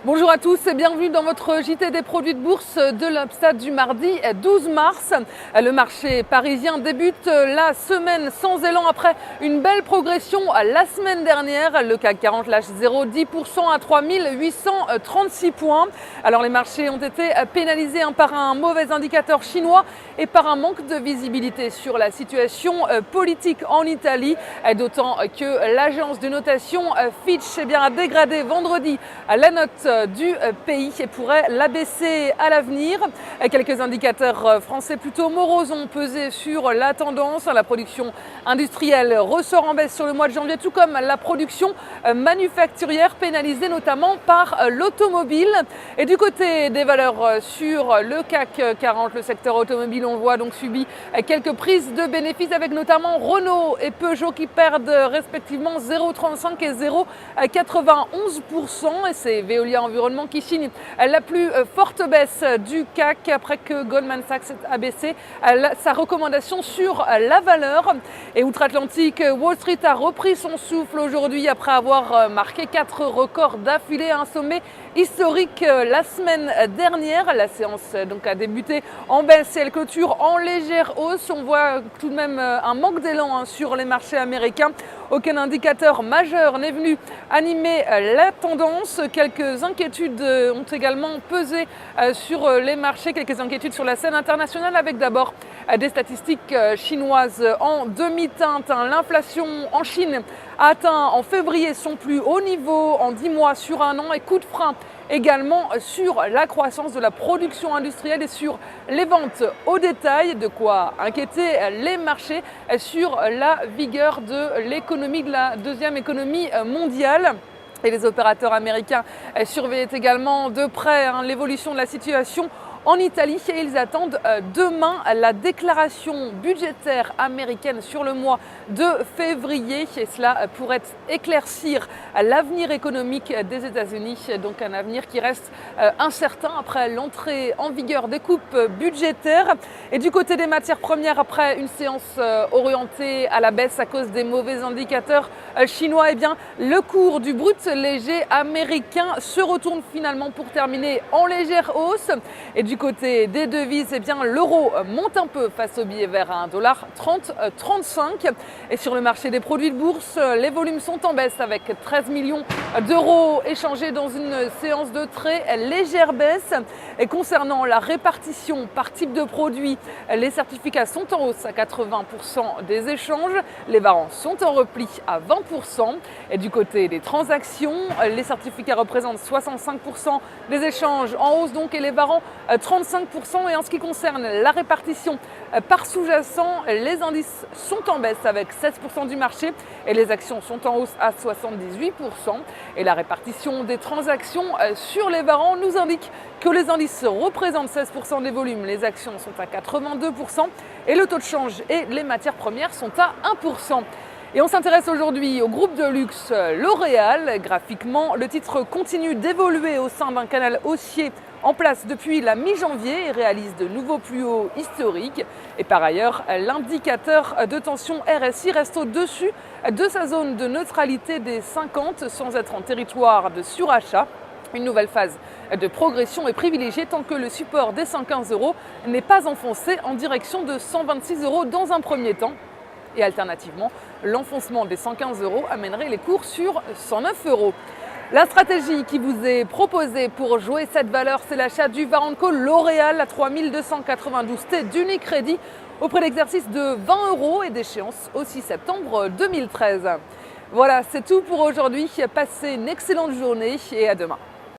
Bonjour à tous et bienvenue dans votre JT des produits de bourse de l'Upstat du mardi 12 mars. Le marché parisien débute la semaine sans élan après une belle progression la semaine dernière. Le CAC 40 lâche 0,10% à 3836 points. Alors les marchés ont été pénalisés par un mauvais indicateur chinois et par un manque de visibilité sur la situation politique en Italie. D'autant que l'agence de notation Fitch a dégradé vendredi la note du pays et pourrait l'abaisser à l'avenir. Quelques indicateurs français plutôt moroses ont pesé sur la tendance. La production industrielle ressort en baisse sur le mois de janvier, tout comme la production manufacturière pénalisée notamment par l'automobile. Et du côté des valeurs sur le CAC 40, le secteur automobile, on voit donc subit quelques prises de bénéfices avec notamment Renault et Peugeot qui perdent respectivement 0,35 et 0,91%. Et c'est Veolia Environnement qui signe la plus forte baisse du CAC après que Goldman Sachs a baissé sa recommandation sur la valeur. Et outre-Atlantique, Wall Street a repris son souffle aujourd'hui après avoir marqué 4 records d'affilée, un sommet historique la semaine dernière. La séance donc a débuté en baisse et elle clôture en légère hausse. On voit tout de même un manque d'élan sur les marchés américains. Aucun indicateur majeur n'est venu animer la tendance. Quelques inquiétudes ont également pesé sur les marchés, quelques inquiétudes sur la scène internationale avec d'abord des statistiques chinoises en demi-teinte. L'inflation en Chine a atteint en février son plus haut niveau en 10 mois sur un an et coup de frein également sur la croissance de la production industrielle et sur les ventes au détail, de quoi inquiéter les marchés sur la vigueur de l'économie, de la deuxième économie mondiale. Et les opérateurs américains surveillent également de près l'évolution de la situation en Italie et ils attendent demain la déclaration budgétaire américaine sur le mois de février et cela pourrait éclaircir l'avenir économique des États-Unis, donc un avenir qui reste incertain après l'entrée en vigueur des coupes budgétaires. Et du côté des matières premières, après une séance orientée à la baisse à cause des mauvais indicateurs chinois, le cours du brut léger américain se retourne finalement pour terminer en légère hausse. Et du côté des devises, l'euro monte un peu face au billet vert à 1,3035 $. Et sur le marché des produits de bourse, les volumes sont en baisse avec 13 millions d'euros échangés dans une séance de très légère baisse. Et concernant la répartition par type de produit, les certificats sont en hausse à 80% des échanges, les varants sont en repli à 20%. Et du côté des transactions, les certificats représentent 65% des échanges en hausse donc et les varants 35%. Et en ce qui concerne la répartition par sous-jacent, les indices sont en baisse avec 16% du marché et les actions sont en hausse à 78%. Et la répartition des transactions sur les varants nous indique que les indices représentent 16% des volumes, les actions sont à 82% et le taux de change et les matières premières sont à 1%. Et on s'intéresse aujourd'hui au groupe de luxe L'Oréal. Graphiquement, le titre continue d'évoluer au sein d'un canal haussier en place depuis la mi-janvier et réalise de nouveaux plus hauts historiques. Et par ailleurs, l'indicateur de tension RSI reste au-dessus de sa zone de neutralité des 50 sans être en territoire de surachat. Une nouvelle phase de progression est privilégiée tant que le support des 115 € n'est pas enfoncé en direction de 126 € dans un premier temps. Et alternativement, l'enfoncement des 115 € amènerait les cours sur 109 €. La stratégie qui vous est proposée pour jouer cette valeur, c'est l'achat du Warrant Call L'Oréal à 3292 T d'Unicredit au prix d'exercice de 20 € et d'échéance au 6 septembre 2013. Voilà, c'est tout pour aujourd'hui. Passez une excellente journée et à demain.